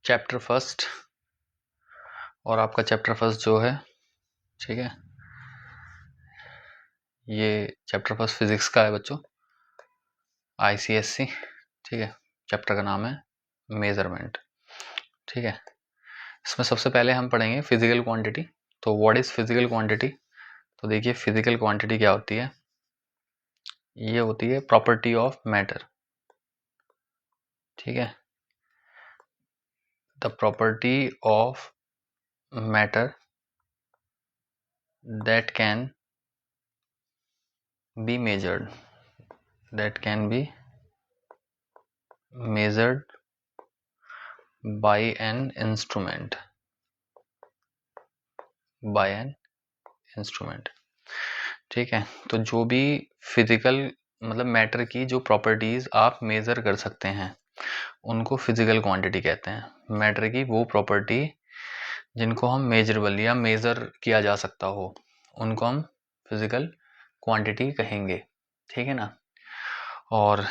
Chapter first, और आपका chapter first जो है, ठीक है, ये चैप्टर फर्स्ट फिजिक्स का है बच्चों, ICSE, ठीक है। चैप्टर का नाम है मेजरमेंट, ठीक है। इसमें सबसे पहले हम पढ़ेंगे फिजिकल क्वांटिटी। तो व्हाट इज फिजिकल क्वांटिटी? तो देखिए, फिजिकल क्वांटिटी क्या होती है? ये होती है प्रॉपर्टी ऑफ मैटर, ठीक है। The property of matter that can be measured by an instrument, ठीक है। तो जो भी फिजिकल मतलब मैटर की जो प्रॉपर्टीज आप मेजर कर सकते हैं उनको फिजिकल क्वांटिटी कहते हैं। मैटर की वो प्रॉपर्टी जिनको हम मेजरेबल या मेजर किया जा सकता हो उनको हम फिजिकल क्वांटिटी कहेंगे, ठीक है ना। और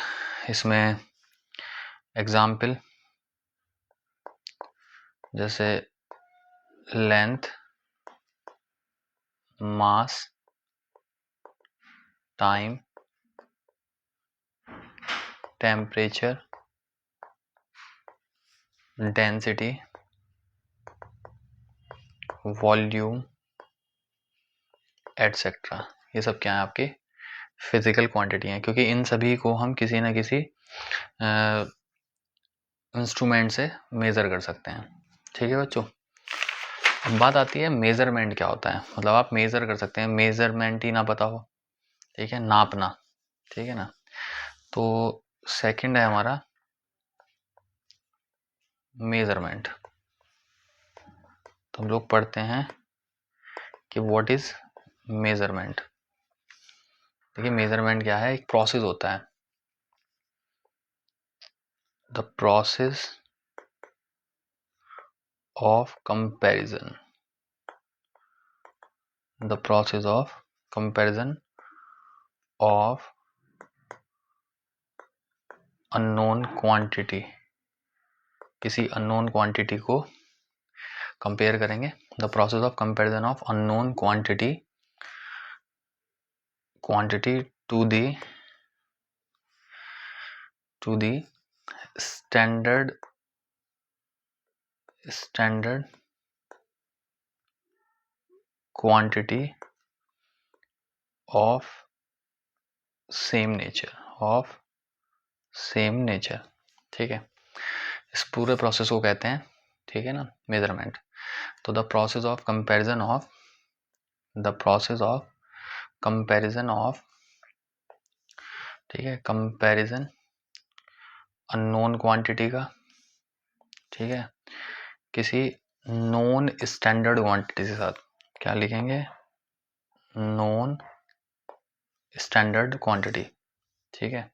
इसमें एग्जाम्पल जैसे length, mass, time, temperature, density, volume, etcetera, ये सब क्या है आपके फिजिकल क्वांटिटी हैं, क्योंकि इन सभी को हम किसी न किसी इंस्ट्रूमेंट से मेज़र कर सकते हैं, ठीक है बच्चों। अब बात आती है मेज़रमेंट क्या होता है। मतलब आप मेज़र कर सकते हैं, मेज़रमेंट ही ना पता हो, ठीक है, नापना, ठीक है ना। तो सेकंड है हमारा मेज़रमेंट। तो हम लोग पढ़ते हैं कि व्हाट इज मेज़रमेंट। देखिए, मेज़रमेंट क्या है, एक प्रोसेस होता है, the process of comparison, the process of comparison of unknown quantity. किसी अननोन क्वांटिटी को कंपेयर करेंगे, the process of comparison of unknown quantity to the standard quantity of same nature, ठीक है। इस पूरे प्रोसेस को कहते हैं, ठीक है ना, मेजरमेंट। तो the process of comparison of ठीक है, कंपैरिजन अननोन क्वांटिटी का, ठीक है, किसी नॉन स्टैंडर्ड क्वांटिटी के साथ। क्या लिखेंगे? नॉन स्टैंडर्ड क्वांटिटी, ठीक है,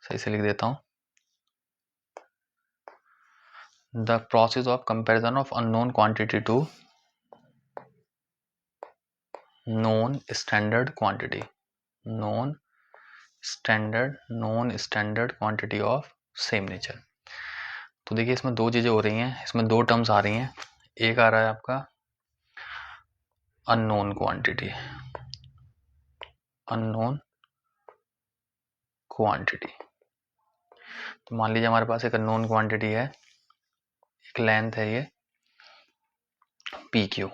सही से लिख देता हूं। The process of comparison of unknown quantity to non standard quantity of same nature. तो देखिए, इसमें दो चीजें हो रही हैं, इसमें दो टर्म्स आ रही हैं। एक आ रहा है आपका अननोन क्वांटिटी, तो मान लीजिए हमारे पास एक अननोन क्वांटिटी है, एक लेंथ है ये PQ।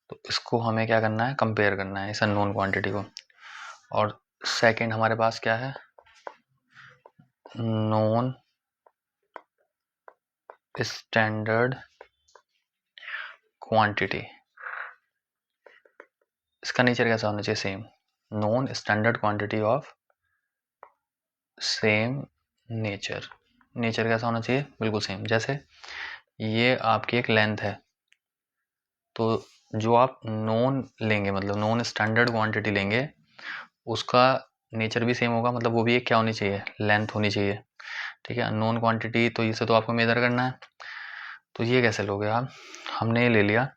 तो इसको हमें क्या करना है, कंपेयर करना है इस अननोन क्वांटिटी को। और सेकंड हमारे पास क्या है, नॉन स्टैंडर्ड क्वांटिटी। इसका नेचर कैसा होना चाहिए, same. Non standard quantity of same nature कैसा होना चाहिए, बिल्कुल सेम। जैसे ये आपकी एक लेंथ है, तो जो आप नॉन लेंगे, मतलब नॉन स्टैंडर्ड क्वांटिटी लेंगे, उसका नेचर भी सेम होगा, मतलब वो भी एक क्या होनी चाहिए, लेंथ होनी चाहिए, ठीक है। अननोन क्वांटिटी तो इसे तो आपको मेजर करना है, तो ये कैसे लोगे आप, हमने ले लिया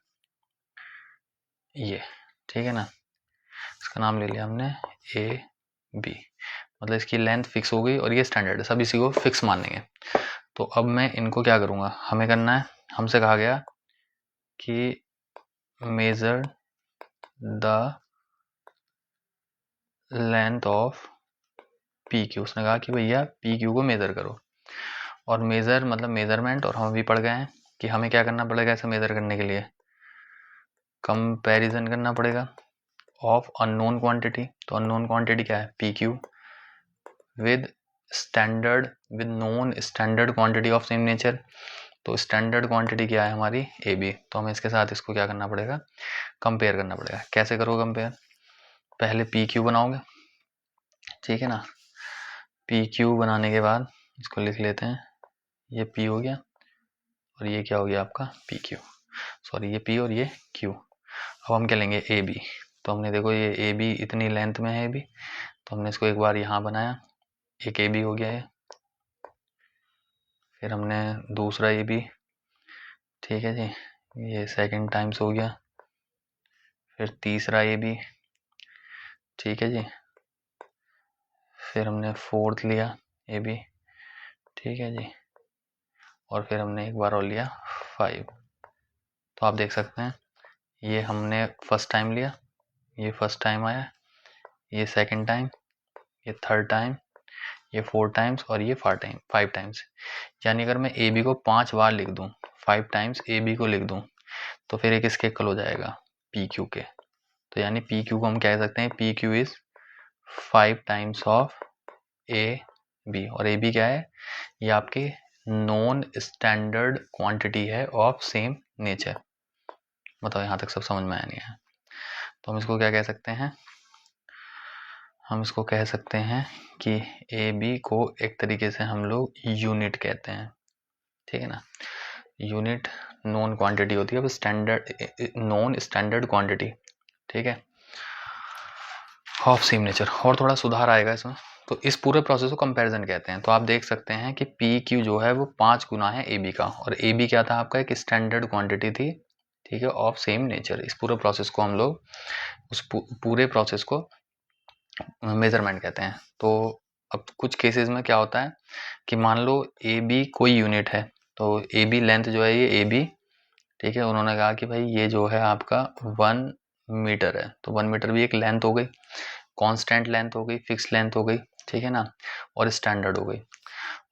ये, ठीक है ना, इसका नाम ले लिया हमने AB, मतलब इसकी लेंथ फिक्स हो गई और ये स्टैंडर्ड है, सब इसी को फिक्स मानेंगे। तो अब मैं इनको क्या करूँगा, हमें करना है, हमसे कहा गया कि measure the length of P Q. उसने कहा कि भैया पी क्यू को मेज़र करो, और मेज़र मतलब मेज़रमेंट, और हम भी पढ़ गए हैं कि हमें क्या करना पड़ेगा ऐसे मेज़र करने के लिए, कंपैरिजन करना पड़ेगा ऑफ अननोन क्वांटिटी। तो अननोन क्वांटिटी क्या है, P Q, with with known standard quantity of same nature. तो स्टैंडर्ड क्वांटिटी क्या है हमारी, ए बी। तो हमें इसके साथ इसको क्या करना पड़ेगा, कंपेयर करना पड़ेगा। कैसे करो कंपेयर, पहले पी क्यू बनाओगे, ठीक है ना। पी क्यू बनाने के बाद इसको लिख लेते हैं, ये पी हो गया और ये क्या हो गया आपका पी क्यू, सॉरी ये पी और ये क्यू। अब हम क्या लेंगे, ए बी। तो हमने देखो ये ए बी इतनी लेंथ में है ए बी, तो हमने इसको एक बार यहाँ बनाया, एक ए बी हो गया है। फिर हमने दूसरा ए बी, ठीक है जी, ये सेकंड टाइम्स हो गया। फिर तीसरा ए बी, ठीक है जी। फिर हमने फोर्थ लिया ए बी, ठीक है जी। और फिर हमने एक बार और लिया 5। तो आप देख सकते हैं ये हमने फर्स्ट टाइम लिया, ये फर्स्ट टाइम आया, ये सेकंड टाइम, ये थर्ड टाइम, ये 4 टाइम्स, और ये 5 टाइम्स। यानी अगर मैं ए बी को 5 बार लिख दूं, 5 टाइम्स ए बी को लिख दूं, तो फिर ये किसके इक्वल हो जाएगा, पी क्यू के। तो यानी पी क्यू को हम कह सकते हैं P Q is 5 times of A B. और ए बी क्या है, ये आपकी नॉन स्टैंडर्ड क्वांटिटी है ऑफ सेम नेचर। बताओ यहाँ तक सब समझ में आया नहीं है। तो हम इसको क्या कह सकते हैं, हम इसको कह सकते हैं कि ए बी को एक तरीके से हम लोग यूनिट कहते हैं, ठीक है ना। यूनिट नॉन क्वांटिटी होती है, अब स्टैंडर्ड नॉन स्टैंडर्ड क्वांटिटी, ठीक है, ऑफ सेम नेचर। और थोड़ा सुधार आएगा इसमें। तो इस पूरे प्रोसेस को कंपैरिजन कहते हैं। तो आप देख सकते हैं कि पी क्यू जो है वो 5 गुना है ए बी का, और ए बी क्या था आपका, एक स्टैंडर्ड क्वांटिटी थी, ठीक है, ऑफ सेम नेचर। इस पूरे प्रोसेस को हम लोग उस पूरे प्रोसेस को मेजरमेंट कहते हैं। तो अब कुछ केसेस में क्या होता है कि मान लो ए बी कोई यूनिट है, तो ए बी लेंथ जो है ये ए बी, ठीक है, उन्होंने कहा कि भाई ये जो है आपका 1 मीटर है। तो 1 मीटर भी एक लेंथ हो गई, कांस्टेंट लेंथ हो गई, फिक्स लेंथ हो गई, ठीक है ना, और स्टैंडर्ड हो गई।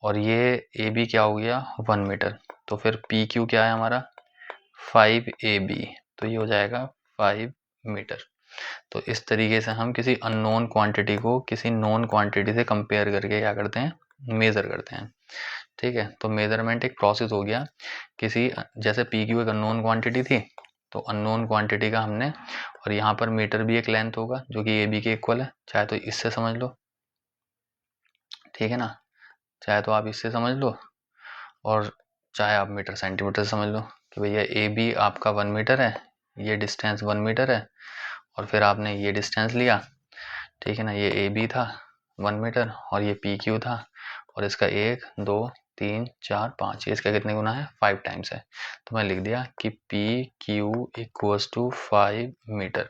और ये ए बी क्या हो गया, 1 मीटर। तो फिर पी क्यू क्या है हमारा, 5 ए बी। तो ये हो जाएगा 5 मीटर। तो इस तरीके से हम किसी अननोन क्वांटिटी को किसी नोन क्वांटिटी से कंपेयर करके क्या करते हैं, मेजर करते हैं, ठीक है। तो मेजरमेंट एक प्रोसेस हो गया किसी, जैसे पी क्यू एक अननोन क्वांटिटी थी, तो अननोन क्वांटिटी का हमने, और यहाँ पर मीटर भी एक लेंथ होगा जो कि ए बी के इक्वल है, चाहे तो इससे समझ लो, ठीक है ना, चाहे तो आप इससे समझ लो, और चाहे आप मीटर सेंटीमीटर से समझ लो कि भैया ए बी आपका 1 मीटर है, ये डिस्टेंस 1 मीटर है, और फिर आपने ये डिस्टेंस लिया, ठीक है ना, ये ए बी था 1 मीटर, और ये पी क्यू था, और इसका 1 2 3 4 5, ये इसका कितने गुना है, 5 टाइम्स है। तो मैं लिख दिया कि P Q equals to 5 metre,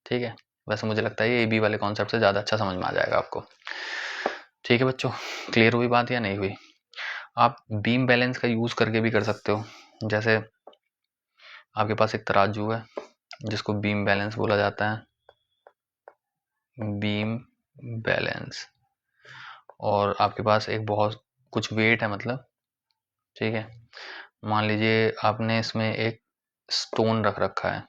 ठीक है। वैसे मुझे लगता है ये ए बी वाले कॉन्सेप्ट से ज़्यादा अच्छा समझ में आ जाएगा आपको, ठीक है बच्चों। क्लियर हुई बात या नहीं हुई। आप बीम बैलेंस का यूज़ करके भी कर सकते हो। जैसे आपके पास एक तराजू है जिसको बीम बैलेंस बोला जाता है, बीम बैलेंस, और आपके पास एक बहुत कुछ वेट है मतलब, ठीक है। मान लीजिए आपने इसमें एक स्टोन रख रखा है,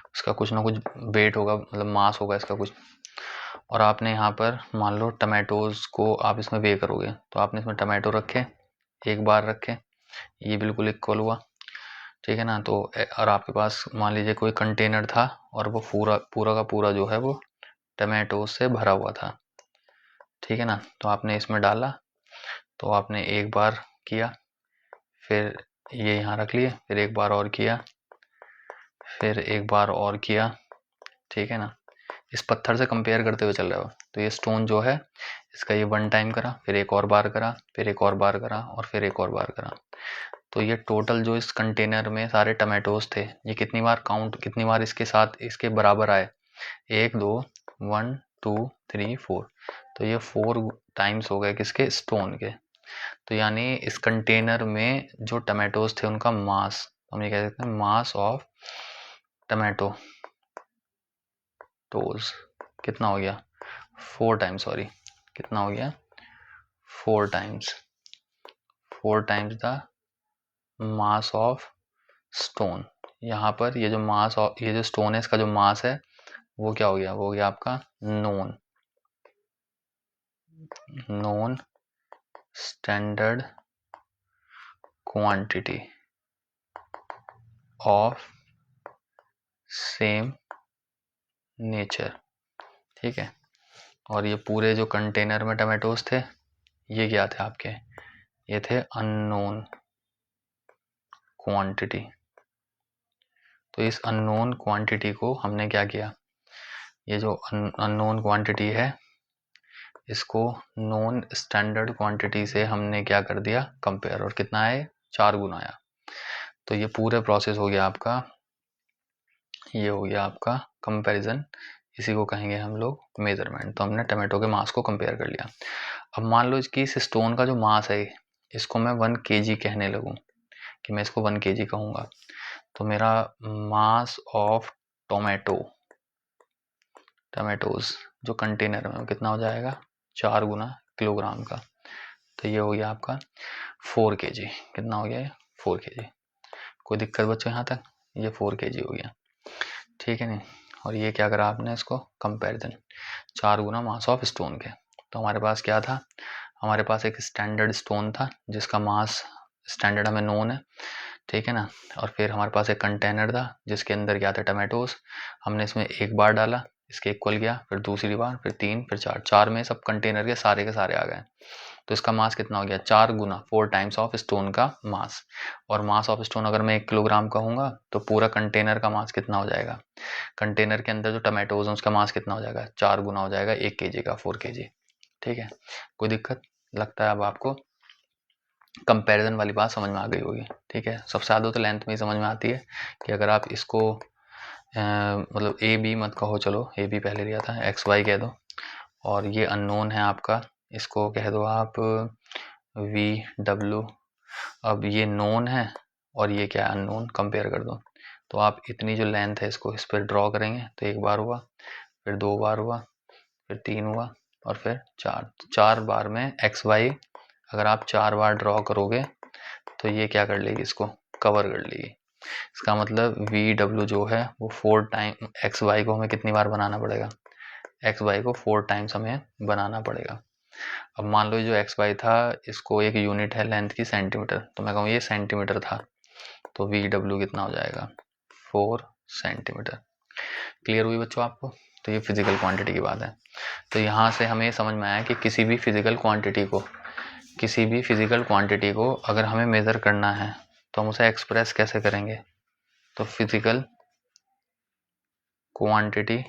उसका कुछ ना कुछ वेट होगा, मतलब मास होगा इसका कुछ, और आपने यहाँ पर मान लो टमाटोज को आप इसमें वे करोगे, तो आपने इसमें टमाटो रखे, एक बार रखे, ये बिल्कुल इक्वल हुआ, ठीक है ना। तो और आपके पास मान लीजिए कोई कंटेनर था, और वो पूरा पूरा का पूरा जो है वो टमाटो से भरा हुआ था, ठीक है ना। तो आपने इसमें डाला, तो आपने एक बार किया, फिर ये यहाँ रख लिए, फिर एक बार और किया, फिर एक बार और किया, ठीक है ना। इस पत्थर से कंपेयर करते हुए चल रहे हो, तो ये स्टोन जो है इसका ये 1 टाइम करा, फिर एक और बार करा, फिर एक और बार करा, और फिर एक और बार करा। तो ये टोटल जो इस कंटेनर में सारे टमाटोज थे, ये कितनी बार काउंट, कितनी बार इसके साथ इसके बराबर आए, 1 2 1 2 3 4। तो ये 4 टाइम्स हो गए किसके, स्टोन के। तो यानी इस कंटेनर में जो टमाटोज थे उनका मास, हम ये कह सकते हैं मास ऑफ टमाटो टोज कितना हो गया 4 टाइम्स, सॉरी कितना हो गया 4 times the mass of stone. यहाँ पर ये जो मास ऑफ ये जो स्टोन है इसका जो मास है वो क्या हो गया, वो हो गया आपका known standard quantity of same nature. ठीक है, और ये पूरे जो कंटेनर में टमाटोज थे ये क्या थे आपके, ये थे अननोन क्वांटिटी। तो इस अननोन क्वांटिटी को हमने क्या किया, ये जो अननोन क्वांटिटी है इसको नॉन स्टैंडर्ड क्वांटिटी से हमने क्या कर दिया कंपेयर, और कितना है 4 गुना आया। तो ये पूरे प्रोसेस हो गया आपका, ये हो गया आपका कंपैरिजन, इसी को कहेंगे हम लोग मेजरमेंट। तो हमने टमाटो के मास को कंपेयर कर लिया। अब मान लो कि इस स्टोन का जो मास है इसको मैं 1 kg कहने लगूं, कि मैं इसको 1 kg कहूँगा, तो मेरा मास ऑफ टमाटोज जो कंटेनर में कितना हो जाएगा 4 गुना किलोग्राम का। तो ये हो गया आपका 4 kg। कितना हो गया ये 4 kg। कोई दिक्कत बच्चों यहाँ तक, ये 4 kg हो गया, ठीक है नहीं। और ये क्या करा आपने, इसको comparison 4 Guna mass of stone के। तो हमारे पास क्या था, हमारे पास एक स्टैंडर्ड स्टोन था जिसका मास स्टैंडर्ड हमें नोन है, ठीक है ना। और फिर हमारे पास एक कंटेनर था जिसके अंदर क्या था टमाटोज, हमने इसमें एक बार डाला इसके इक्वल गया, फिर दूसरी बार, फिर 3, फिर 4, 4 में सब कंटेनर के सारे आ गए। तो इसका मास कितना हो गया 4 गुना 4 टाइम्स ऑफ स्टोन का मास। और मास ऑफ स्टोन अगर मैं 1 किलोग्राम कहूँगा तो पूरा कंटेनर का मास कितना हो जाएगा, कंटेनर के अंदर जो टमाटोज है उसका मास कितना हो जाएगा 4 गुना हो जाएगा 1 kg का 4 kg। ठीक है, कोई दिक्कत लगता है अब आपको, कंपैरिजन वाली बात समझ में आ गई होगी। ठीक है, सबसे ज़्यादा तो लेंथ में ही समझ में आती है कि अगर आप इसको मतलब ए बी मत कहो, चलो ए बी पहले लिया था, एक्स वाई कह दो, और ये अननोन है आपका, इसको कह दो आप वी डब्ल्यू। अब ये नोन है और ये क्या है अननोन, कंपेयर कर दो। तो आप इतनी जो लेंथ है इसको इस पर ड्रॉ करेंगे, तो 1 बार हुआ, फिर 2 बार हुआ, फिर 3 हुआ, और फिर 4। 4 बार में एक्स वाई अगर आप 4 बार ड्रॉ करोगे तो ये क्या कर लेगी, इसको कवर कर लेगी। इसका मतलब वी डब्ल्यू जो है वो 4 टाइम एक्स वाई को हमें कितनी बार बनाना पड़ेगा, एक्स वाई को 4 टाइम्स हमें बनाना पड़ेगा। अब मान लो जो एक्स वाई था इसको एक यूनिट है लेंथ की सेंटीमीटर, तो मैं कहूँ ये सेंटीमीटर था, तो वी डब्ल्यू कितना हो जाएगा 4 सेंटीमीटर। क्लियर हुई बच्चों आपको। तो ये फिजिकल क्वांटिटी की बात है। तो यहाँ से हमें समझ में आया कि किसी भी फिजिकल क्वांटिटी को अगर हमें मेज़र करना है तो हम उसे एक्सप्रेस कैसे करेंगे, तो फिजिकल क्वांटिटी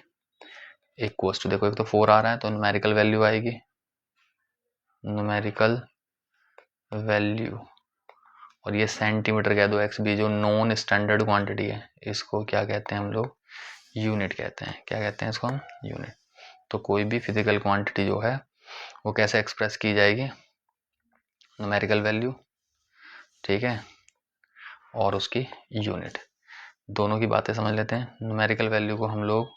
इक्वल्स टू, देखो एक तो 4 आ रहा है तो न्यूमेरिकल वैल्यू आएगी, न्यूमेरिकल वैल्यू, और ये सेंटीमीटर कह दो एक्स बी जो नॉन स्टैंडर्ड क्वांटिटी है, इसको क्या कहते हैं हम लोग यूनिट कहते हैं। क्या कहते हैं इसको हम, यूनिट। तो कोई भी फिजिकल क्वांटिटी जो है वो कैसे एक्सप्रेस की जाएगी, न्यूमेरिकल वैल्यू, ठीक है, और उसकी यूनिट। दोनों की बातें समझ लेते हैं। न्यूमेरिकल वैल्यू को हम लोग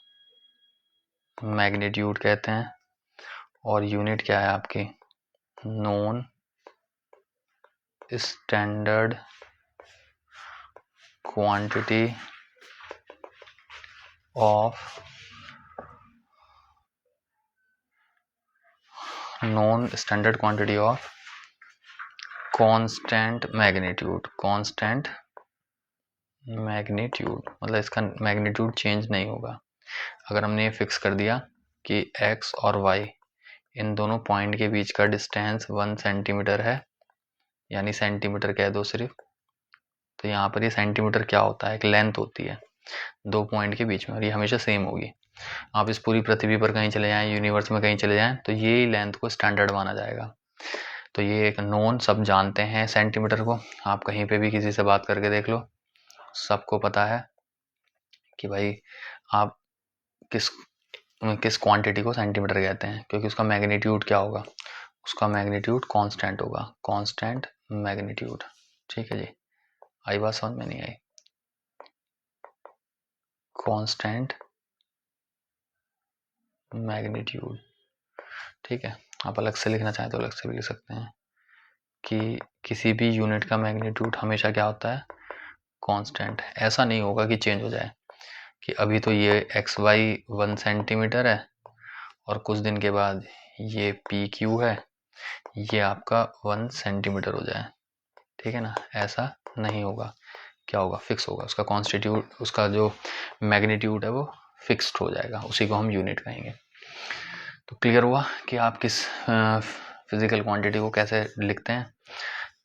मैग्नीट्यूड कहते हैं, और यूनिट क्या है आपकी non standard quantity of constant magnitude, मतलब इसका मैग्नीट्यूड चेंज नहीं होगा। अगर हमने ये फिक्स कर दिया कि x और y इन दोनों पॉइंट के बीच का डिस्टेंस 1 सेंटीमीटर है, यानी सेंटीमीटर कह दो सिर्फ, तो यहाँ पर ये सेंटीमीटर क्या होता है, एक लेंथ होती है 2 पॉइंट के बीच में, और ये हमेशा सेम होगी। आप इस पूरी पृथ्वी पर कहीं चले जाएं, यूनिवर्स में कहीं चले जाएं, तो ये लेंथ को स्टैंडर्ड माना जाएगा। तो ये एक नोन, सब जानते हैं सेंटीमीटर को, आप कहीं पे भी किसी से बात करके देख लो, सबको पता है कि भाई आप किस क्वांटिटी को सेंटीमीटर कहते हैं, क्योंकि उसका मैग्नीट्यूड क्या होगा उसका मैग्नीट्यूड कांस्टेंट होगा, कांस्टेंट मैग्नीट्यूड। ठीक है जी, आई बात समझ में नहीं आई? Constant magnitude. ठीक है, आप अलग से लिखना चाहें तो अलग से भी लिख सकते हैं कि किसी भी यूनिट का मैग्नीट्यूड हमेशा क्या होता है, कांस्टेंट। ऐसा नहीं होगा कि चेंज हो जाए कि अभी तो ये एक्स वाई 1 सेंटीमीटर है और कुछ दिन के बाद ये पी क्यू है, ये आपका 1 सेंटीमीटर हो जाए। ठीक है ना, ऐसा नहीं होगा। क्या होगा, फिक्स होगा, उसका कॉन्स्टिट्यूट, उसका जो मैग्नीट्यूड है वो फिक्स्ड हो जाएगा, उसी को हम यूनिट कहेंगे। तो क्लियर हुआ कि आप किस फिजिकल क्वांटिटी को कैसे लिखते हैं।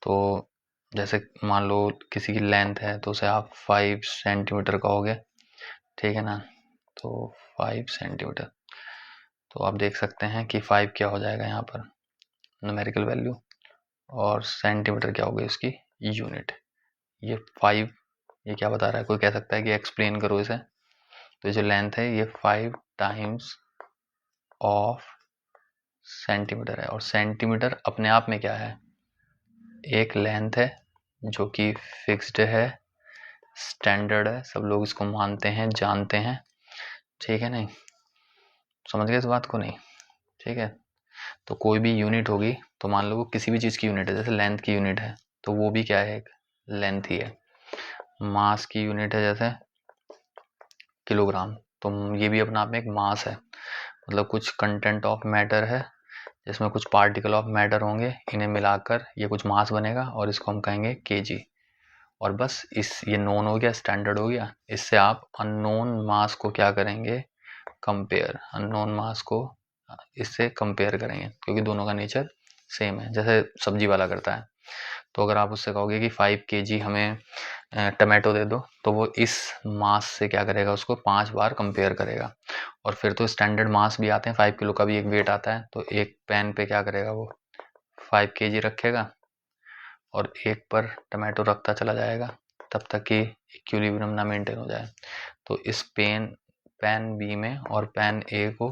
तो जैसे मान लो किसी की लेंथ है तो उसे आप 5 सेंटीमीटर कहोगे। ठीक है ना, तो 5 सेंटीमीटर, तो आप देख सकते हैं कि 5 क्या हो जाएगा यहाँ पर न्यूमेरिकल वैल्यू, और सेंटीमीटर क्या होगी उसकी यूनिट। ये 5, ये क्या बता रहा है, कोई कह सकता है कि एक्सप्लेन करो इसे। तो जो लेंथ है ये 5 टाइम्स ऑफ सेंटीमीटर है, और सेंटीमीटर अपने आप में क्या है, एक लेंथ है जो कि फिक्स्ड है, स्टैंडर्ड है, सब लोग इसको मानते हैं, जानते हैं। ठीक है, नहीं समझ गए इस बात को? नहीं, ठीक है। तो कोई भी यूनिट होगी, तो मान लो वो किसी भी चीज़ की यूनिट है, जैसे लेंथ की यूनिट है तो वो भी क्या है, एक लेंथ ही है। मास की यूनिट है जैसे किलोग्राम, तो ये भी अपना आप में एक मास है। मतलब कुछ कंटेंट ऑफ मैटर है जिसमें कुछ पार्टिकल ऑफ मैटर होंगे, इन्हें मिलाकर ये कुछ मास बनेगा और इसको हम कहेंगे केजी। और बस इस ये नोन हो गया, स्टैंडर्ड हो गया, इससे आप अननोन मास को क्या करेंगे, कंपेयर, अननोन मास को इससे कंपेयर करेंगे, क्योंकि दोनों का नेचर सेम है। जैसे सब्जी वाला करता है, तो अगर आप उससे कहोगे कि 5 केजी हमें टमाटो दे दो, तो वो इस मास से क्या करेगा, उसको 5 बार कंपेयर करेगा। और फिर तो स्टैंडर्ड मास भी आते हैं, 5 किलो का भी एक वेट आता है, तो एक पैन पे क्या करेगा, वो 5 केजी रखेगा और एक पर टमाटो रखता चला जाएगा तब तक कि इक्विलिब्रियम ना मेंटेन हो जाए। तो इस पैन बी में और पैन ए को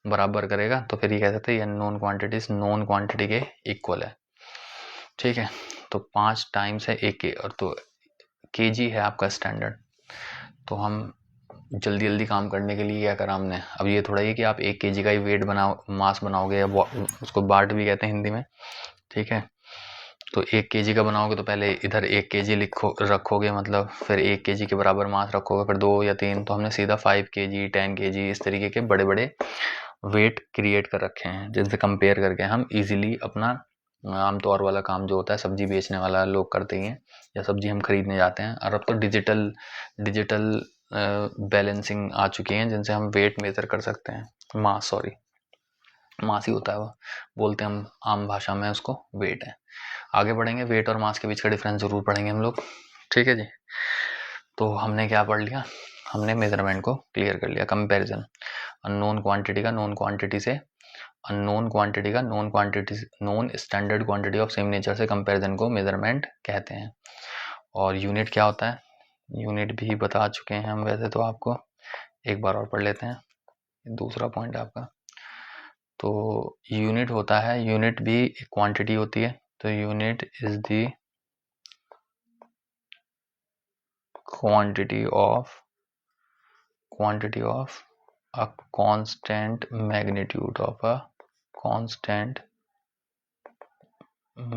बराबर करेगा, तो फिर ये कह सकते हैं ये नॉन क्वांटिटीज नॉन क्वांटिटी के इक्वल है। ठीक है, तो 5 टाइम्स है एक के, और तो केजी है आपका स्टैंडर्ड। तो हम जल्दी जल्दी काम करने के लिए क्या करा हमने, अब ये थोड़ा ही कि आप 1 केजी का ही वेट बनाओ, मास बनाओगे, या उसको बाट भी कहते हैं हिंदी में। ठीक है, तो 1 केजी का बनाओगे तो पहले इधर 1 केजी लिखो रखोगे, मतलब फिर 1 केजी के बराबर मास रखोगे, फिर 2 या 3, तो हमने सीधा 5 केजी 10 केजी इस तरीके के बड़े बड़े वेट क्रिएट कर रखे हैं, जिनसे कंपेयर करके हम इजीली अपना आमतौर वाला काम जो होता है सब्जी बेचने वाला लोग करते ही हैं, या सब्जी हम खरीदने जाते हैं। और अब तो डिजिटल डिजिटल बैलेंसिंग आ चुकी हैं जिनसे हम वेट मेजर कर सकते हैं, मास ही होता है वो, बोलते हैं हम आम भाषा में उसको वेट है। आगे बढ़ेंगे, वेट और मास के बीच का डिफरेंस जरूर पढ़ेंगे हम लोग। ठीक है जी, तो हमने क्या पढ़ लिया, हमने मेजरमेंट को क्लियर कर लिया। कंपैरिजन, अननोन क्वांटिटी का नॉन क्वांटिटी से, अननोन क्वांटिटी का non quantity, non standard quantity of same nature से कंपैरिजन को मेजरमेंट कहते हैं। और यूनिट क्या होता है, यूनिट भी बता चुके हैं हम वैसे तो आपको, एक बार और पढ़ लेते हैं, दूसरा पॉइंट आपका। तो यूनिट होता है, यूनिट भी एक क्वांटिटी होती है, तो unit is the quantity of a constant magnitude of a constant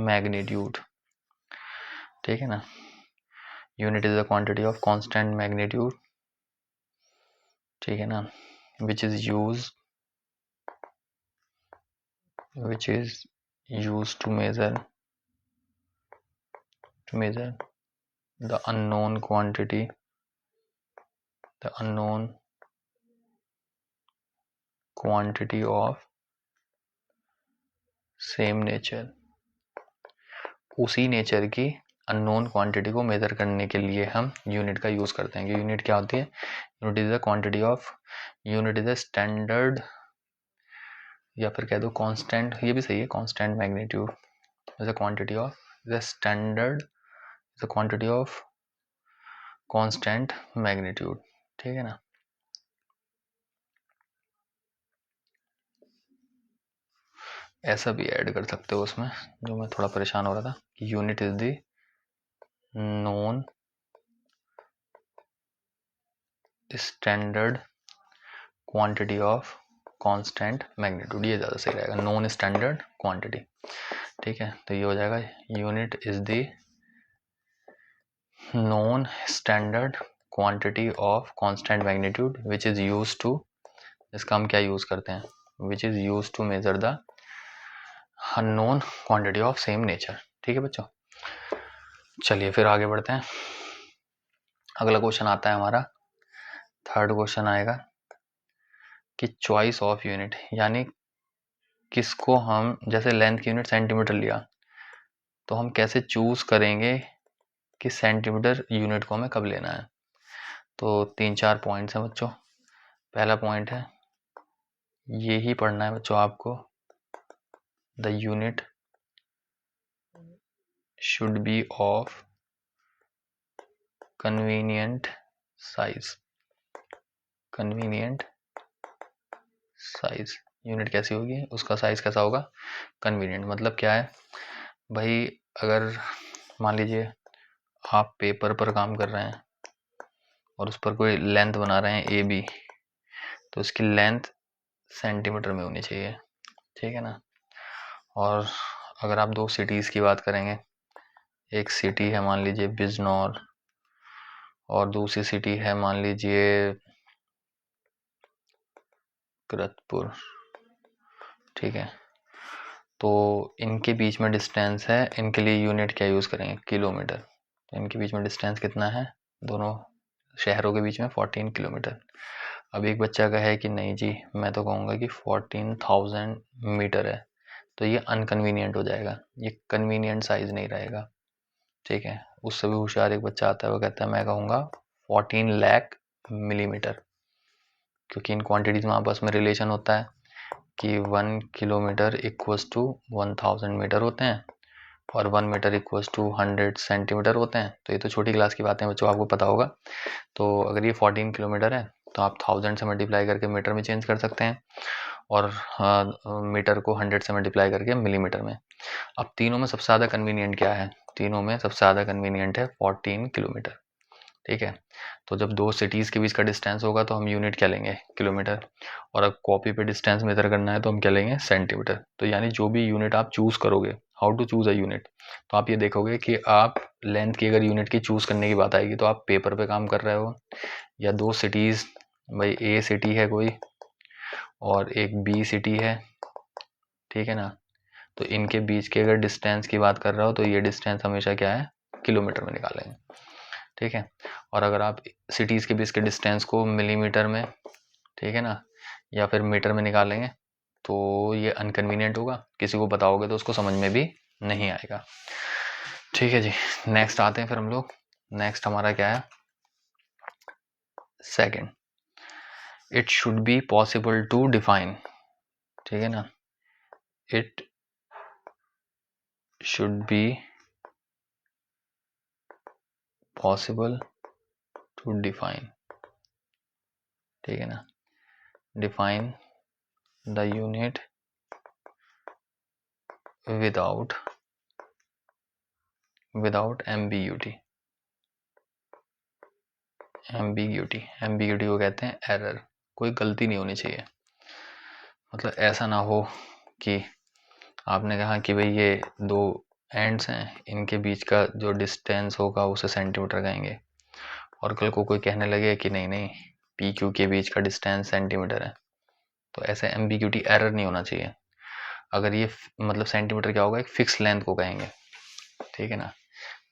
magnitude। ठीक है ना, unit is the quantity of constant magnitude. ठीक है ना, which is used to measure the unknown quantity, of same nature, उसी नेचर की unknown quantity को major करने के लिए हम यूनिट का यूज करते हैं। कि यूनिट क्या होती है, unit is the quantity of, unit is the standard, या फिर कह दो कांस्टेंट, ये भी सही है, constant magnitude is the quantity of, the standard the quantity of constant magnitude. ठीक है ना, ऐसा भी ऐड कर सकते हो उसमें, जो मैं थोड़ा परेशान हो रहा था, unit is the known standard quantity of constant magnitude, ये ज़्यादा सही रहेगा, नॉन स्टैंडर्ड क्वांटिटी। ठीक है, तो ये हो जाएगा unit is the non standard quantity of constant magnitude which is use to, इसका हम क्या यूज़ करते हैं, which is use to measure the unknown quantity of same nature. ठीक है बच्चों, चलिए फिर आगे बढ़ते हैं। अगला क्वेश्चन आता है हमारा, थर्ड क्वेश्चन आएगा कि चॉइस ऑफ यूनिट, यानी किसको हम, जैसे लेंथ की यूनिट सेंटीमीटर लिया, तो हम कैसे चूज करेंगे कि सेंटीमीटर यूनिट को हमें कब लेना है। तो 3-4 पॉइंट्स हैं बच्चों। पहला पॉइंट है, ये ही पढ़ना है बच्चों आपको, the unit should be of convenient size. Convenient size, unit कैसी होगी, उसका साइज कैसा होगा, कन्वीनियंट। मतलब क्या है भाई, अगर मान लीजिए आप पेपर पर काम कर रहे हैं और उस पर कोई लेंथ बना रहे हैं ए बी, तो उसकी लेंथ सेंटीमीटर में होनी चाहिए। ठीक है ना। और अगर आप दो सिटीज़ की बात करेंगे, एक सिटी है मान लीजिए बिजनौर और दूसरी सिटी है मान लीजिए किरतपुर। ठीक है, तो इनके बीच में डिस्टेंस है, इनके लिए यूनिट क्या यूज़ करेंगे, किलोमीटर। तो इनके बीच में डिस्टेंस कितना है, दोनों शहरों के बीच में 14 किलोमीटर। अब एक बच्चा का है कि नहीं जी, मैं तो कहूँगा कि 14,000 मीटर है, तो ये अनकन्वीनियंट हो जाएगा, ये कन्वीनियंट साइज नहीं रहेगा। ठीक है, उससे भी होशियार एक बच्चा आता है, वो कहता है मैं कहूँगा 14 लाख मिलीमीटर, क्योंकि इन क्वांटिटीज में आपस में रिलेशन होता है कि 1 किलोमीटर इक्वल्स टू 1000 मीटर होते हैं और 1 मीटर इक्वल्स टू 100 सेंटीमीटर होते हैं। तो ये तो छोटी क्लास की बातें बच्चों, आपको पता होगा। तो अगर ये 14 किलोमीटर है तो आप 1000 से मल्टीप्लाई करके मीटर में चेंज कर सकते हैं और मीटर को 100 से मल्टीप्लाई करके मिलीमीटर में। अब तीनों में सबसे ज़्यादा कन्वीनियंट क्या है, तीनों में सबसे ज़्यादा कन्वीनियंट है 14 किलोमीटर। ठीक है, तो जब दो सिटीज़ के बीच का डिस्टेंस होगा तो हम यूनिट क्या लेंगे, किलोमीटर। और अब कॉपी पे डिस्टेंस मेजर करना है तो हम क्या लेंगे, सेंटीमीटर। तो यानी जो भी यूनिट आप चूज़ करोगे, how to choose a unit, तो आप ये देखोगे कि आप लेंथ की अगर यूनिट की चूज़ करने की बात आएगी तो आप पेपर पे काम कर रहे हो, या दो सिटीज़, भाई ए सिटी है कोई और एक बी सिटी है, ठीक है ना, तो इनके बीच के अगर डिस्टेंस की बात कर रहे हो तो ये डिस्टेंस हमेशा क्या है, किलोमीटर में निकालेंगे। ठीक है, और अगर आप सिटीज़ के बीच के डिस्टेंस को मिलीमीटर में, ठीक है ना, या फिर मीटर में निकालेंगे तो ये अनकन्वीनियंट होगा, किसी को बताओगे तो उसको समझ में भी नहीं आएगा। ठीक है जी, नेक्स्ट आते हैं फिर हम लोग। नेक्स्ट हमारा क्या है, second, it should be possible to define. ठीक है ना, it should be possible to define. ठीक है ना, define the unit without ambiguity. Ambiguity को कहते हैं एरर, कोई गलती नहीं होनी चाहिए। मतलब ऐसा ना हो कि आपने कहा कि भाई ये दो एंड्स हैं, इनके बीच का जो डिस्टेंस होगा उसे सेंटीमीटर कहेंगे, और कल को कोई कहने लगे कि नहीं नहीं पी क्यू के बीच का डिस्टेंस सेंटीमीटर है, तो ऐसे एम्बिग्यूटी एरर नहीं होना चाहिए। अगर ये मतलब सेंटीमीटर क्या होगा, एक फिक्स लेंथ को कहेंगे। ठीक है ना,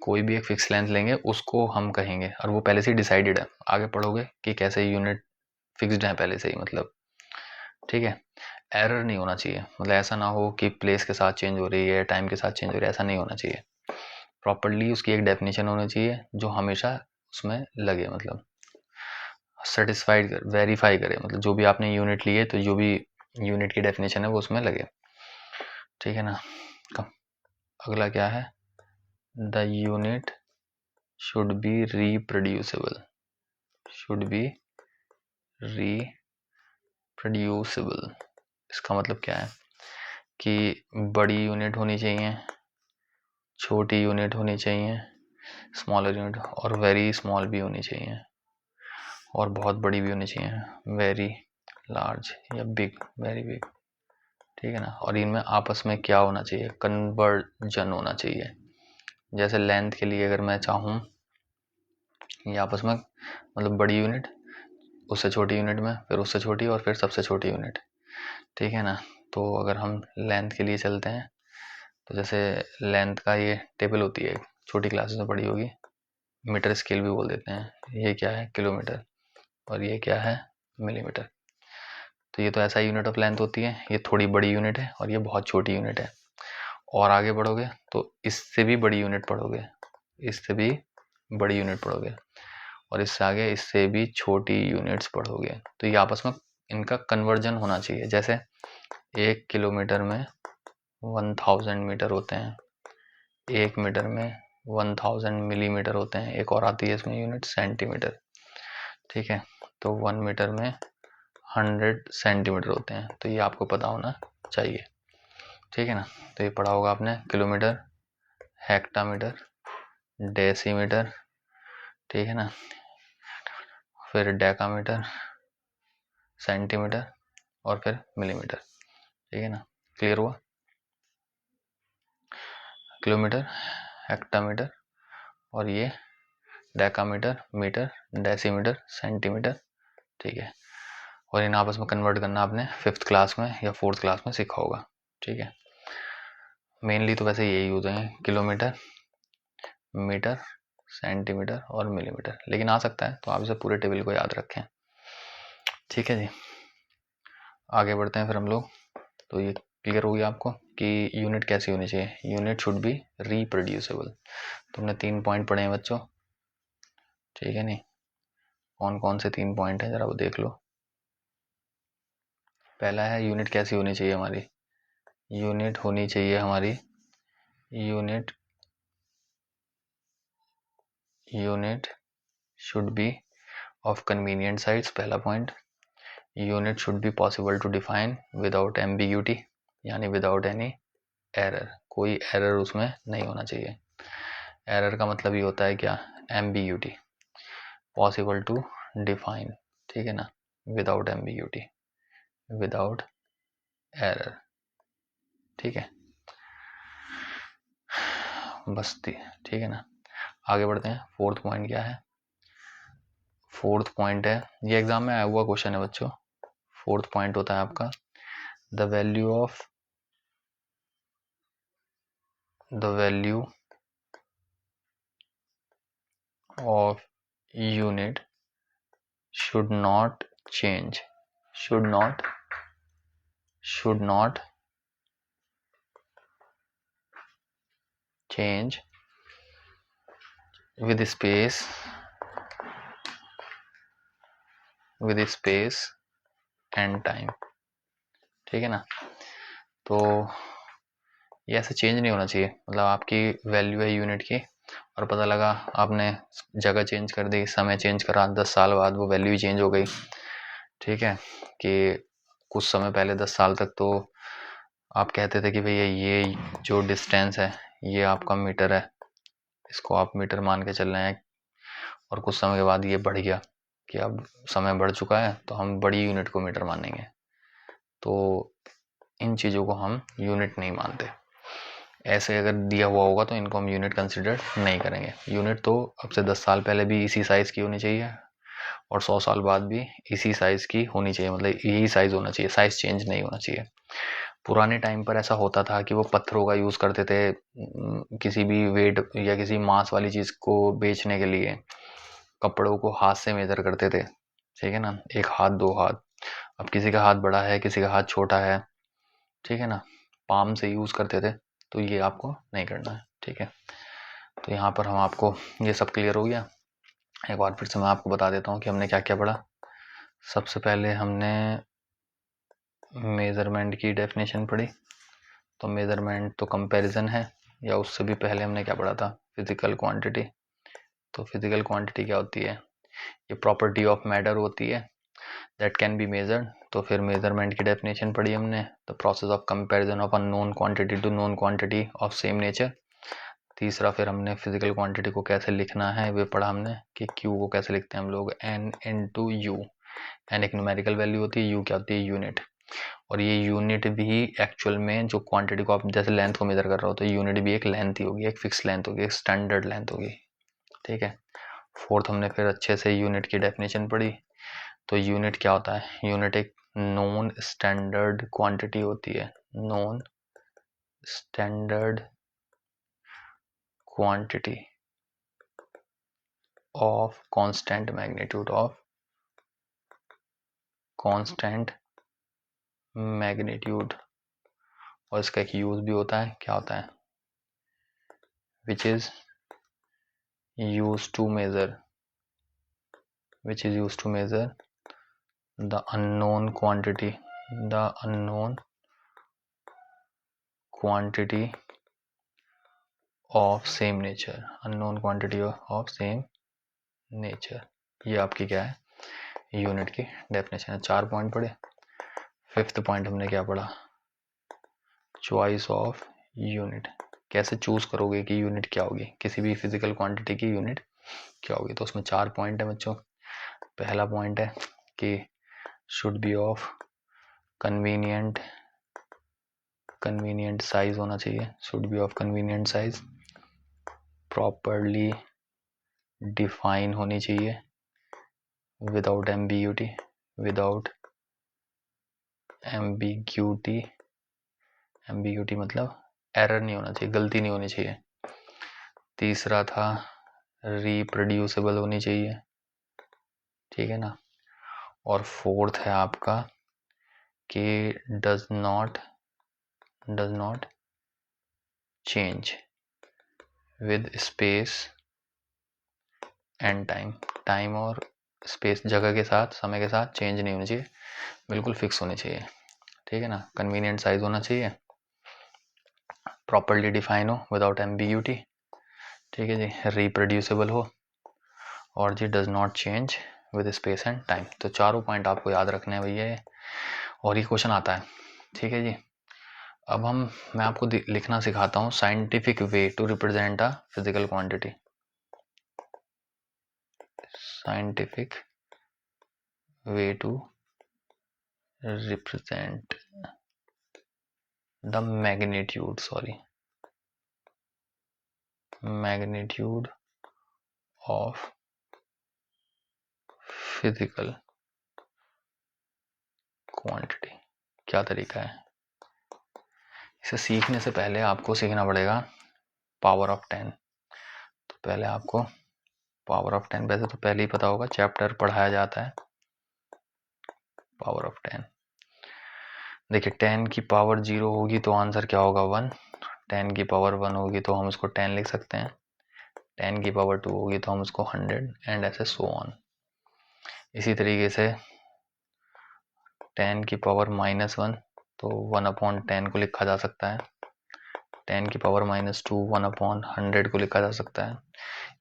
कोई भी एक फिक्स लेंथ लेंगे उसको हम कहेंगे, और वो पहले से ही डिसाइडेड है, आगे पढ़ोगे कि कैसे यूनिट फिक्स्ड है पहले से ही, मतलब। ठीक है, एरर नहीं होना चाहिए, मतलब ऐसा ना हो कि प्लेस के साथ चेंज हो रही है, टाइम के साथ चेंज हो रही है, ऐसा नहीं होना चाहिए। प्रॉपरली उसकी एक डेफिनेशन होनी चाहिए जो हमेशा उसमें लगे, मतलब सेटिस्फाइड कर, वेरीफाई करे, मतलब जो भी आपने यूनिट ली है तो जो भी यूनिट की डेफिनेशन है वो उसमें लगे। ठीक है ना, अगला क्या है, the unit should B reproducible. Should be reproducible, इसका मतलब क्या है कि बड़ी यूनिट होनी चाहिए, छोटी यूनिट होनी चाहिए, स्मॉलर यूनिट, और वेरी स्मॉल भी होनी चाहिए, और बहुत बड़ी भी होनी चाहिए, वेरी लार्ज या बिग, वेरी बिग, ठीक है ना। और इनमें आपस में क्या होना चाहिए, कन्वर्जन होना चाहिए। जैसे लेंथ के लिए अगर मैं चाहूँ ये आपस में मतलब बड़ी यूनिट उससे छोटी यूनिट में, फिर उससे छोटी, और फिर सबसे छोटी यूनिट, ठीक है ना। तो अगर हम लेंथ के लिए चलते हैं तो जैसे लेंथ का ये टेबल होती है, छोटी क्लासेस में पड़ी होगी, मीटर स्केल भी बोल देते हैं। ये क्या है, किलोमीटर, और ये क्या है, मिलीमीटर। तो ये तो ऐसा यूनिट ऑफ लेंथ होती है, ये थोड़ी बड़ी यूनिट है और ये बहुत छोटी यूनिट है। और आगे बढ़ोगे तो इससे भी बड़ी यूनिट पढ़ोगे, इससे भी बड़ी यूनिट पढ़ोगे, और इससे आगे इससे भी छोटी यूनिट्स पढ़ोगे। तो ये आपस में इनका कन्वर्जन होना चाहिए। जैसे 1 किलोमीटर में 1000 मीटर होते हैं, 1 मीटर में 1000 मिलीमीटर होते हैं, एक और आती है इसमें यूनिट, सेंटीमीटर, ठीक है। तो 1 मीटर में 100 सेंटीमीटर होते हैं। तो ये आपको पता होना चाहिए, ठीक है ना। तो ये पढ़ा होगा आपने, किलोमीटर, हेक्टामीटर, डेसीमीटर, ठीक है ना, फिर डेकामीटर, सेंटीमीटर, और फिर मिलीमीटर, ठीक है ना। क्लियर हुआ, किलोमीटर, हेक्टामीटर, और ये डेकामीटर, मीटर, डेसीमीटर, सेंटीमीटर, ठीक है। और इन आपस में कन्वर्ट करना आपने 5th क्लास में या 4th क्लास में सीखा होगा, ठीक है। मेनली तो वैसे यही यूज है, किलोमीटर, मीटर, सेंटीमीटर और मिलीमीटर, लेकिन आ सकता है तो आप इसे पूरे टेबल को याद रखें, ठीक है जी। आगे बढ़ते हैं फिर हम लोग। तो ये क्लियर हो गया आपको कि यूनिट कैसी होनी चाहिए, यूनिट शुड बी रिप्रोड्यूसेबल। तुमने 3 पॉइंट पढ़े हैं बच्चों, ठीक है। नहीं, कौन कौन से 3 पॉइंट हैं जरा वो देख लो। पहला है यूनिट कैसी होनी चाहिए हमारी, यूनिट होनी चाहिए हमारी, unit should be of convenient size, पहला point. Unit should be possible to define without ambiguity, यानी विदाउट एनी एरर, कोई एरर उसमें नहीं होना चाहिए। एरर का मतलब ये होता है क्या, एम्बिग्यूटी। पॉसिबल टू डिफाइन, ठीक है ना, विदाउट एम्बिग्यूटी, विदाउट एरर, ठीक है, बस ठीक है ना। आगे बढ़ते हैं, 4th पॉइंट क्या है। 4th पॉइंट है, ये एग्जाम में आया हुआ क्वेश्चन है बच्चों। 4th पॉइंट होता है आपका, the value of unit should not change with space and time, ठीक है ना। तो ये ऐसे चेंज नहीं होना चाहिए, मतलब आपकी वैल्यू है यूनिट की और पता लगा आपने जगह चेंज कर दी, समय चेंज करा, 10 साल बाद वो वैल्यू ही चेंज हो गई, ठीक है। कि कुछ समय पहले 10 साल तक तो आप कहते थे कि भैया ये जो डिस्टेंस है ये आपका मीटर है, इसको आप मीटर मान के चल रहे हैं, और कुछ समय के बाद ये बढ़ गया कि अब समय बढ़ चुका है तो हम बड़ी यूनिट को मीटर मानेंगे। तो इन चीज़ों को हम यूनिट नहीं मानते। ऐसे अगर दिया हुआ होगा तो इनको हम यूनिट कंसिडर नहीं करेंगे। यूनिट तो अब से 10 साल पहले भी इसी साइज़ की होनी चाहिए और 100 साल बाद भी इसी साइज़ की होनी चाहिए, मतलब यही साइज़ होना चाहिए, साइज़ चेंज नहीं होना चाहिए। पुराने टाइम पर ऐसा होता था कि वो पत्थरों का यूज़ करते थे किसी भी वेट या किसी मास वाली चीज़ को बेचने के लिए, कपड़ों को हाथ से मेजर करते थे, ठीक है ना, 1 हाथ 2 हाथ। अब किसी का हाथ बड़ा है, किसी का हाथ छोटा है, ठीक है ना, पाम से यूज़ करते थे, तो ये आपको नहीं करना है, ठीक है। तो यहाँ पर हम आपको ये सब क्लियर हो गया। एक बार फिर से मैं आपको बता देता हूँ कि हमने क्या क्या पढ़ा। सबसे पहले हमने मेज़रमेंट की डेफिनेशन पढ़ी। तो मेज़रमेंट तो कंपैरिजन है, या उससे भी पहले हमने क्या पढ़ा था, फिजिकल क्वांटिटी। तो फिजिकल क्वांटिटी क्या होती है, ये प्रॉपर्टी ऑफ मैटर होती है दैट कैन बी मेजर्ड तो फिर मेजरमेंट की डेफिनेशन पढ़ी हमने, the process of comparison of unknown quantity to known quantity of same nature. तीसरा फिर हमने फिजिकल क्वांटिटी को कैसे लिखना है वे पढ़ा हमने कि क्यू को कैसे लिखते हैं हम लोग n इंटू यू। एन एक न्यूमेरिकल वैल्यू होती है, यू क्या होती है यूनिट, और ये यूनिट भी एक्चुअल में जो क्वांटिटी को आप जैसे लेंथ को मेजर कर रहे हो तो यूनिट भी एक लेंथ ही होगी, एक फिक्स लेंथ होगी, एक स्टैंडर्ड लेंथ होगी। ठीक है। फोर्थ हमने फिर अच्छे से यूनिट की डेफिनेशन पढ़ी। तो यूनिट क्या होता है, यूनिट एक नॉन स्टैंडर्ड क्वांटिटी होती है, non standard quantity of constant magnitude, of constant magnitude. और इसका एक यूज भी होता है, क्या होता है, which is use to measure the unknown quantity of same nature, ये आपकी क्या है, यूनिट की डेफिनेशन है। 4 पॉइंट पढ़े। फिफ्थ पॉइंट हमने क्या पढ़ा, चॉइस ऑफ यूनिट, कैसे चूज करोगे कि यूनिट क्या होगी, किसी भी फिजिकल क्वांटिटी की यूनिट क्या होगी। तो उसमें 4 पॉइंट है बच्चों। पहला पॉइंट है कि should be of convenient size होना चाहिए, should be of convenient size, properly define होनी चाहिए, विदाउट एम्बिग्यूटी, एम्बिग्यूटी मतलब एरर नहीं होना चाहिए, गलती नहीं होनी चाहिए। तीसरा था रिप्रोड्यूसिबल होनी चाहिए, ठीक है ना। और फोर्थ है आपका कि does not change with space and time और स्पेस, जगह के साथ, समय के साथ चेंज नहीं होनी चाहिए, बिल्कुल फिक्स होनी चाहिए, ठीक है ना। कन्वीनियंट साइज होना चाहिए, प्रॉपरली डिफाइन हो विदाउट एम्बिग्यूटी, ठीक है जी, रिप्रोड्यूसिबल हो, और जी does not change with space and time. तो चारों पॉइंट आपको याद रखने हैं भैया, और ये क्वेश्चन आता है, ठीक है जी। अब मैं आपको लिखना सिखाता हूँ scientific way to represent a physical quantity, scientific way to represent the magnitude of physical quantity. क्या तरीका है, इसे सीखने से पहले आपको सीखना पड़ेगा पावर ऑफ 10। तो पहले आपको पावर ऑफ 10, वैसे तो पहले ही पता होगा, चैप्टर पढ़ाया जाता है पावर ऑफ 10। देखिए 10 की पावर 0 होगी तो आंसर क्या होगा 1, 10 की पावर 1 होगी तो हम उसको 10 लिख सकते हैं, 10 की पावर 2 होगी तो हम उसको 100, एंड ऐसे सो ऑन। इसी तरीके से 10 की पावर -1 तो 1/10 को लिखा जा सकता है, 10 की पावर -2 1/100 को लिखा जा सकता है।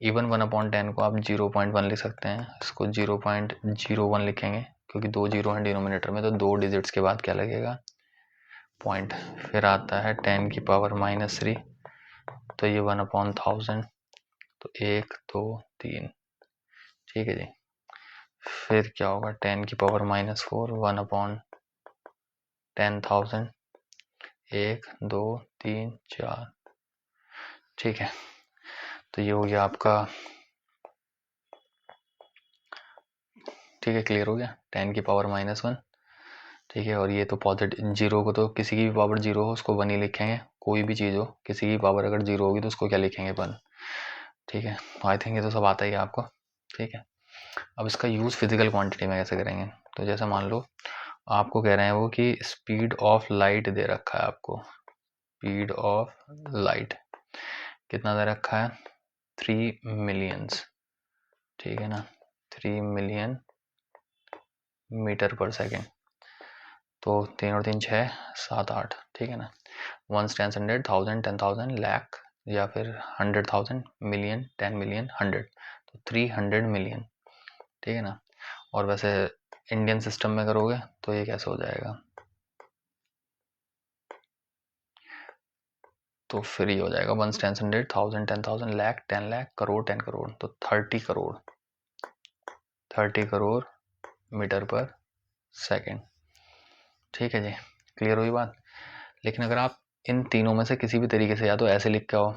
इवन 1/10 को आप 0.1 लिख सकते हैं, इसको 0.01 लिखेंगे क्योंकि 2 जीरो हैं डिनोमिनेटर में, तो 2 डिजिट्स के बाद क्या लगेगा, पॉइंट। फिर आता है 10 की पावर -3 तो ये 1/1000, तो 1 2 3, ठीक है जी। फिर क्या होगा 10 की पावर -4 1/10,000, 1 2 3 4, ठीक है। तो ये हो गया आपका, ठीक है, क्लियर हो गया, 10 की पावर -1, ठीक है। और ये तो पॉजिटिव, जीरो को तो किसी की भी पावर 0 हो उसको 1 ही लिखेंगे, कोई भी चीज़ हो किसी की पावर अगर 0 होगी तो उसको क्या लिखेंगे 1, ठीक है। आई थिंक ये तो सब आता ही है आपको, ठीक है। अब इसका यूज़ फिजिकल क्वांटिटी में कैसे करेंगे, तो जैसे मान लो आपको कह रहे हैं वो कि स्पीड ऑफ लाइट दे रखा है आपको, स्पीड ऑफ लाइट कितना दे रखा है, 3 मिलियंस, ठीक है ना, 3 मिलियन मीटर पर सेकेंड। तो 3 और 3 6 7 8, ठीक है ना। 1 10 100 1000 10,000 लाख, या फिर 100,000 मिलियन 10 मिलियन 100, तो 300 मिलियन, ठीक है ना। और वैसे इंडियन सिस्टम में करोगे तो ये कैसे हो जाएगा, तो फिर ये हो जाएगा 1 10 100 1000 10,000 लाख 10 लाख करोड़ 10 करोड़, तो 30 करोड़ 30 करोड़ मीटर पर सेकंड। ठीक है जी, क्लियर हुई बात। लेकिन अगर आप इन तीनों में से किसी भी तरीके से या तो ऐसे लिख के आओ,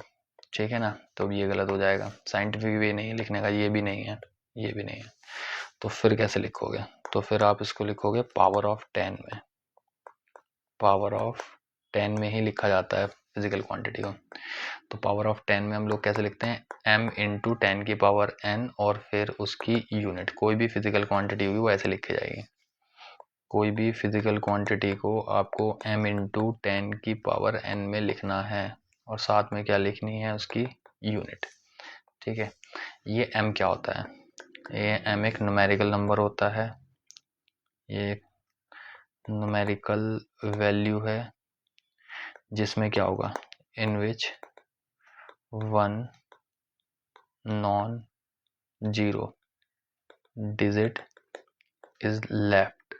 ठीक है ना, तो ये गलत हो जाएगा, साइंटिफिक वे नहीं है लिखने का, ये भी नहीं है, ये भी नहीं है, तो फिर कैसे लिखोगे, तो फिर आप इसको लिखोगे पावर ऑफ 10 में, पावर ऑफ 10 में ही लिखा जाता है फिजिकल क्वांटिटी को। तो पावर ऑफ 10 में हम लोग कैसे लिखते हैं, m इंटू 10 की पावर n और फिर उसकी यूनिट। कोई भी फिजिकल क्वांटिटी होगी वो ऐसे लिखी जाएगी, कोई भी फिजिकल क्वांटिटी को आपको m इंटू 10 की पावर n में लिखना है और साथ में क्या लिखनी है, उसकी यूनिट। ठीक है, ये m क्या होता है, ये m एक न्यूमेरिकल नंबर होता है, ये एक न्यूमेरिकल वैल्यू है जिसमें क्या होगा, इन विच 1 non zero digit is left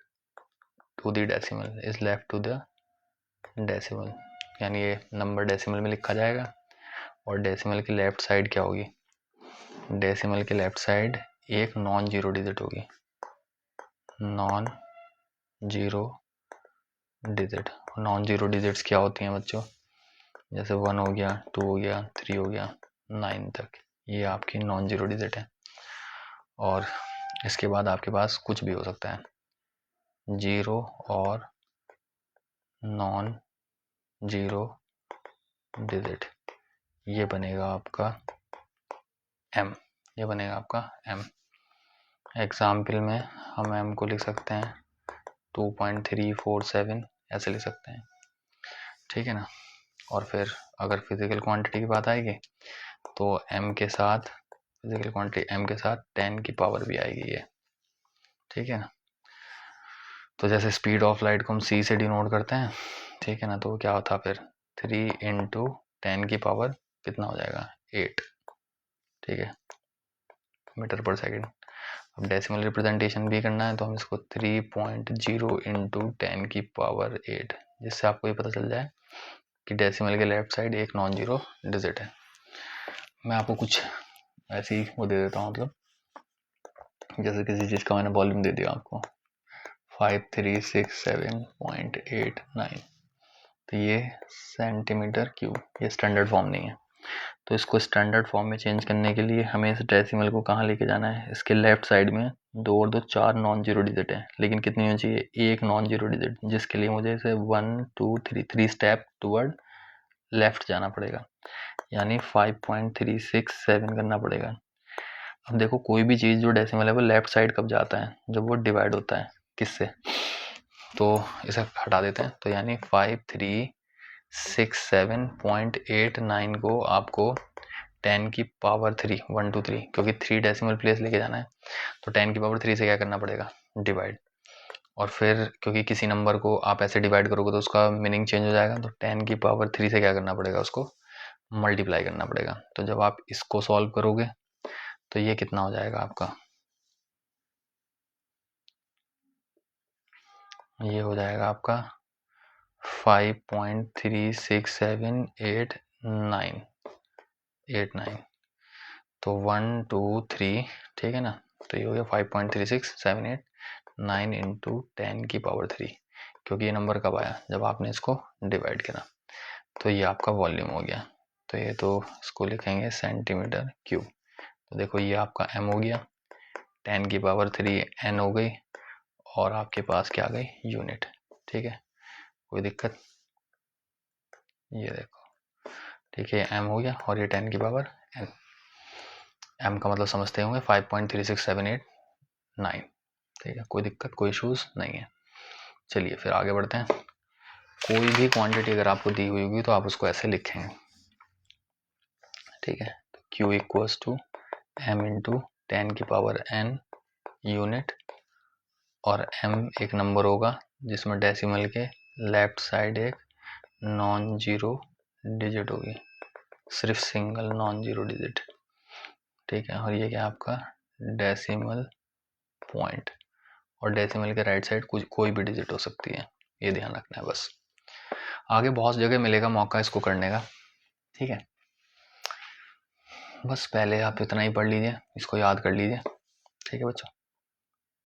to the decimal, is left to the decimal, यानी ये नंबर डेसिमल में लिखा जाएगा और डेसिमल की लेफ्ट साइड क्या होगी, डेसिमल की लेफ्ट साइड एक नॉन जीरो डिजिट होगी, non zero digit. Non zero digits क्या होती हैं बच्चों, जैसे 1 हो गया, 2 हो गया, 3 हो गया, 9 तक, ये आपकी नॉन जीरो डिजिट है। और इसके बाद आपके पास कुछ भी हो सकता है, जीरो और नॉन जीरो डिजिट, ये बनेगा आपका m, ये बनेगा आपका m। एग्जाम्पल में हम m को लिख सकते हैं 2.347 ऐसे लिख सकते हैं, ठीक है ना। और फिर अगर फिजिकल क्वांटिटी की बात आएगी तो m के साथ, फिजिकल क्वांटिटी m के साथ 10 की पावर भी आएगी ये, ठीक है ना। तो जैसे स्पीड ऑफ लाइट को हम c से डिनोट करते हैं, ठीक है ना, तो क्या होता फिर 3 इंटू 10 की पावर कितना हो जाएगा, 8, ठीक है, मीटर पर सेकेंड। अब डेसिमल रिप्रेजेंटेशन भी करना है तो हम इसको 3.0 इंटू 10 की पावर 8, जिससे आपको ये पता चल जाए कि डेसिमल के लेफ्ट साइड एक नॉन जीरो डिजिट है। मैं आपको कुछ ऐसी वो दे देता हूँ, मतलब जैसे किसी चीज़ का मैंने वॉल्यूम दे दिया आपको 5367.89, तो ये सेंटीमीटर क्यूब, ये स्टैंडर्ड फॉर्म नहीं है, तो इसको स्टैंडर्ड फॉर्म में चेंज करने के लिए हमें इस डेसिमल को कहाँ लेके जाना है, इसके लेफ्ट साइड में 2 और 2 4 नॉन जीरो डिजिट है, लेकिन कितनी होनी चाहिए, एक नॉन जीरो डिजिट, जिसके लिए मुझे इसे 1 2 3 स्टेप टूवर्ड लेफ्ट जाना पड़ेगा, यानी 5.367 करना पड़ेगा। अब देखो कोई भी चीज़ जो डेसिमल है वो लेफ्ट साइड कब जाता है, जब वो डिवाइड होता है किससे, तो इसे हटा देते हैं, तो यानी 5367.89 को आपको 10 की पावर 3 1 2 3, क्योंकि 3 डेसिमल प्लेस लेके जाना है तो 10 की पावर 3 से क्या करना पड़ेगा, डिवाइड। और फिर क्योंकि किसी नंबर को आप ऐसे डिवाइड करोगे तो उसका मीनिंग चेंज हो जाएगा, तो 10 की पावर 3 से क्या करना पड़ेगा, उसको मल्टीप्लाई करना पड़ेगा। तो जब आप इसको सॉल्व करोगे तो ये कितना हो जाएगा आपका, ये हो जाएगा आपका 5.36789, तो 1 2 3, ठीक है ना, तो ये हो गया 5.36789 इंटू 10 की पावर 3, क्योंकि ये नंबर कब आया, जब आपने इसको डिवाइड करा, तो ये आपका वॉल्यूम हो गया। तो ये तो इसको लिखेंगे सेंटीमीटर क्यूब। तो देखो ये आपका m हो गया, 10 की पावर 3 n हो गई, और आपके पास क्या आ गई, यूनिट, ठीक है, कोई दिक्कत, ये देखो, ठीक है, m हो गया और ये 10 की पावर n, m का मतलब समझते होंगे 5.36789, ठीक है, कोई दिक्कत कोई इशूज़ नहीं है। चलिए फिर आगे बढ़ते हैं। कोई भी क्वांटिटी अगर आपको दी हुई होगी तो आप उसको ऐसे लिखेंगे, ठीक है, तो q equals to m into 10 की पावर n यूनिट, और m एक नंबर होगा जिसमें डेसिमल के लेफ्ट साइड एक नॉन जीरो डिजिट होगी, सिर्फ सिंगल नॉन जीरो डिजिट, ठीक है, और ये क्या आपका डेसिमल पॉइंट, और डेसिमल के राइट साइड कुछ कोई भी डिजिट हो सकती है, ये ध्यान रखना है बस। आगे बहुत जगह मिलेगा मौका इसको करने का, ठीक है। बस पहले आप इतना ही पढ़ लीजिए, इसको याद कर लीजिए, ठीक है बच्चों।